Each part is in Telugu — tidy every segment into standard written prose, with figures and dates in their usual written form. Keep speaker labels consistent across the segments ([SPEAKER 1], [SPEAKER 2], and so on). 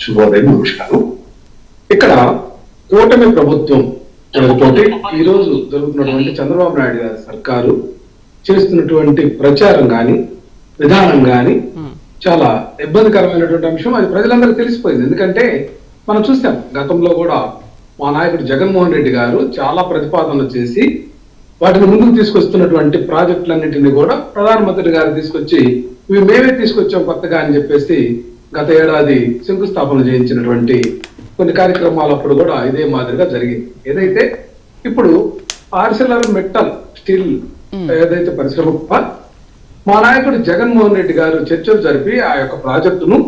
[SPEAKER 1] శుభోదయం, నమస్కారం. ఇక్కడ కూటమి ప్రభుత్వం తోటి ఈ రోజు జరుగుతున్నటువంటి చంద్రబాబు నాయుడు గారి సర్కారు చేస్తున్నటువంటి ప్రచారం గాని విధానం గాని చాలా ఇబ్బందికరమైనటువంటి అంశం. అది ప్రజలందరికీ తెలిసిపోయింది. ఎందుకంటే మనం చూసాం గతంలో కూడా మా నాయకుడు జగన్మోహన్ రెడ్డి గారు చాలా ప్రతిపాదనలు చేసి వాటిని ముందుకు తీసుకొస్తున్నటువంటి ప్రాజెక్టులన్నింటినీ కూడా ప్రధానమంత్రి గారు తీసుకొచ్చి ఇవి మేమే తీసుకొచ్చాం కొత్తగా అని చెప్పేసి గత ఏడాది శంకుస్థాపన చేయించినటువంటి కొన్ని కార్యక్రమాలు అప్పుడు కూడా ఇదే మాదిరిగా జరిగింది. ఏదైతే ఇప్పుడు ఆర్సెలర్ మెటల్ స్టీల్ ఏదైతే పరిశ్రమ మా నాయకుడు జగన్మోహన్ రెడ్డి గారు చర్చలు జరిపి ఆ యొక్క ప్రాజెక్టును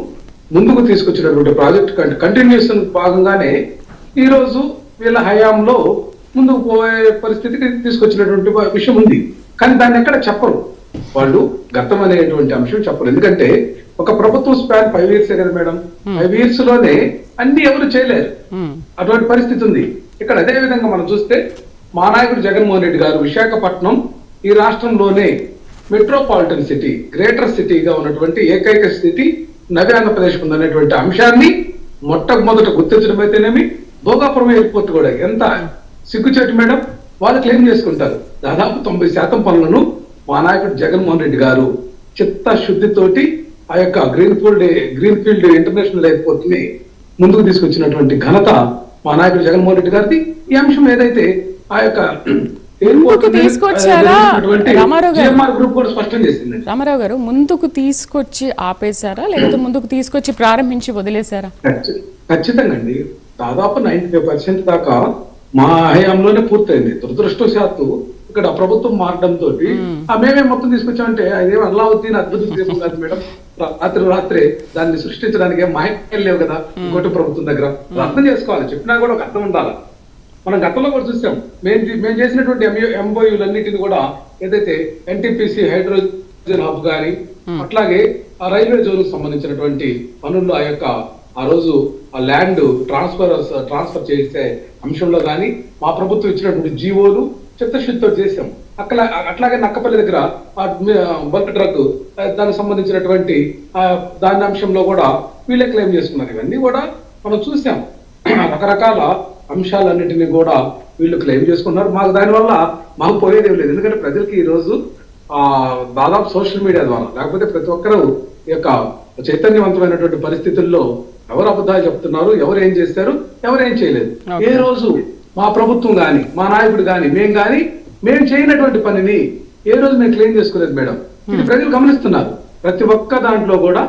[SPEAKER 1] ముందుకు తీసుకొచ్చినటువంటి ప్రాజెక్ట్ కంటిన్యూషన్ భాగంగానే ఈ రోజు వీళ్ళ హయాంలో ముందుకు పోయే పరిస్థితికి తీసుకొచ్చినటువంటి విషయం ఉంది. కానీ దాన్ని ఎక్కడ చెప్పరు వాళ్ళు. గతం అనేటువంటి అంశం చెప్పరు. ఎందుకంటే ఒక ప్రభుత్వం స్పాన్ 5 years కదా మేడం. 5 years లోనే అన్ని ఎవరు చేయలేరు. అటువంటి పరిస్థితి ఉంది ఇక్కడ. అదే విధంగా మనం చూస్తే మా నాయకుడు జగన్మోహన్ రెడ్డి గారు విశాఖపట్నం ఈ రాష్ట్రంలోనే మెట్రోపాలిటన్ సిటీ, గ్రేటర్ సిటీగా ఉన్నటువంటి ఏకైక సిటీ నవ్య ఆంధ్రప్రదేశ్ ఉందనేటువంటి అంశాన్ని మొట్టమొదట గుర్తించడం అయితేనేమి, భోగాపురం ఎయిర్పోర్ట్ కూడా ఎంత సిగ్గుచేటు మేడం. వాళ్ళు క్లెయిమ్ చేసుకుంటారు దాదాపు 90% పనులను మా నాయకుడు జగన్మోహన్ రెడ్డి గారు చిత్తశుద్ధితోటి ఆ యొక్క గ్రీన్ఫీల్డ్ ఇంటర్నేషనల్ ఎయిర్పోర్ట్ ని ముందుకు తీసుకొచ్చినటువంటి ఘనత మా నాయకుడు జగన్మోహన్ రెడ్డి గారిది. ఈ అంశం ఏదైతే ఆ యొక్క
[SPEAKER 2] రామారావు గారు ముందుకు తీసుకొచ్చి ఆపేశారా లేకపోతే ముందుకు తీసుకొచ్చి ప్రారంభించి వదిలేశారా?
[SPEAKER 1] ఖచ్చితంగా అండి. దాదాపు 95% దాకా మా హయాంలోనే పూర్తయింది. దురదృష్టవశాత్తు ఇక్కడ ప్రభుత్వం మారడంతో మేమే మొత్తం తీసుకొచ్చామంటే అదేమో అల్లావుద్దీన్ అద్భుత దీపం కాదు మేడం. రాత్రే దాన్ని సృష్టించడానికి మాయలు లేవు కదా ఇంకోటి ప్రభుత్వం దగ్గర. అర్థం చేసుకోవాలి. చెప్పినా కూడా ఒక అర్థం ఉండాలి. మనం గతంలో కూడా చూసాం. మేము చేసినటువంటి ఎంఓయూలన్నిటిని కూడా ఏదైతే ఎన్టీపీసీ హైడ్రోజన్ హబ్ కానీ అట్లాగే ఆ రైల్వే జోన్ కు సంబంధించినటువంటి పనుల్లో ఆ రోజు ఆ ల్యాండ్ ట్రాన్స్ఫర్ చేసే అంశంలో కానీ మా ప్రభుత్వం ఇచ్చినటువంటి జీవోలు చిత్తశుద్ధితో చేసాం. అట్లాగే నక్కపల్లి దగ్గర బల్క్ డ్రగ్ దానికి సంబంధించినటువంటి దాని అంశంలో కూడా వీళ్ళే క్లెయిమ్ చేసుకున్నారు. ఇవన్నీ కూడా మనం చూసాం. రకరకాల అంశాలన్నిటినీ కూడా వీళ్ళు క్లెయిమ్ చేసుకున్నారు. దానివల్ల మాకు పోయేదేం లేదు. ఎందుకంటే ప్రజలకి ఈ రోజు దాదాపు సోషల్ మీడియా ద్వారా లేకపోతే ప్రతి ఒక్కరూ ఈ యొక్క చైతన్యవంతమైనటువంటి పరిస్థితుల్లో ఎవరు అబద్ధాలు చెప్తున్నారు, ఎవరు ఏం చేశారు, ఎవరు ఏం చేయలేదు. ఏ రోజు మా ప్రభుత్వం గాని మా నాయకుడు గాని మేము చేయనటువంటి పనిని ఏ రోజు మేము క్లెయిమ్ చేసుకోలేదు మేడం. ఇది ప్రజలు గమనిస్తున్నారు. ప్రతి ఒక్క దాంట్లో కూడా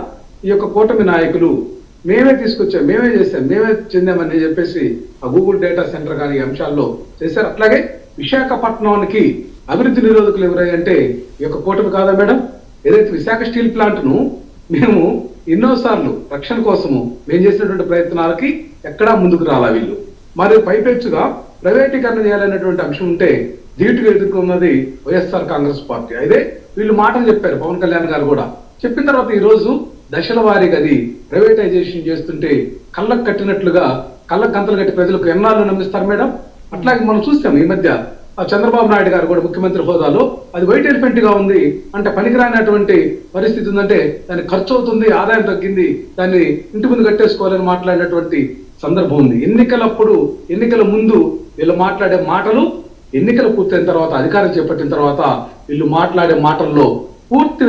[SPEAKER 1] ఈ యొక్క కూటమి నాయకులు మేమే తీసుకొచ్చాం, మేమే చేశాం, మేమే చెందామని చెప్పేసి ఆ గూగుల్ డేటా సెంటర్ కానీ అంశాల్లో చేశారు. అట్లాగే విశాఖపట్నానికి అభివృద్ధి నిరోధకులు ఎవరంటే ఈ యొక్క కూటమి కాదా మేడం. ఏదైతే విశాఖ స్టీల్ ప్లాంట్ ను మేము ఎన్నోసార్లు రక్షణ కోసము మేము చేసినటువంటి ప్రయత్నాలకి ఎక్కడా ముందుకు రాలా వీళ్ళు. మరి పైపెచ్చుగా ప్రైవేటీకరణ చేయాలనేటువంటి అంశం ఉంటే ధీటుగా ఎదుర్కొన్నది వైఎస్ఆర్ కాంగ్రెస్ పార్టీ. అయితే వీళ్ళు మాటలు చెప్పారు పవన్ కళ్యాణ్ గారు కూడా. చెప్పిన తర్వాత ఈ రోజు దశల వారీగా అది ప్రైవేటైజేషన్ చేస్తుంటే కళ్ళకు కట్టినట్లుగా కళ్ళకు గంతలు కట్టి ప్రజలకు ఎన్నాళ్ళు నమ్మిస్తారు మేడం. అట్లాగే మనం చూస్తాం ఈ మధ్య చంద్రబాబు నాయుడు గారు కూడా ముఖ్యమంత్రి హోదాలో అది వైట్ ఎలిఫెంట్ గా ఉంది అంటే పనికిరానటువంటి పరిస్థితి ఉందంటే దానికి ఖర్చు అవుతుంది, ఆదాయం తగ్గింది, దాన్ని ఇంటి ముందు కట్టేసుకోవాలని మాట్లాడినటువంటి సందర్భం ఉంది. ఎన్నికల ముందు వీళ్ళు మాట్లాడే మాటలు ఎన్నికలు పూర్తయిన తర్వాత అధికారం చేపట్టిన తర్వాత వీళ్ళు మాట్లాడే మాటల్లో పూర్తి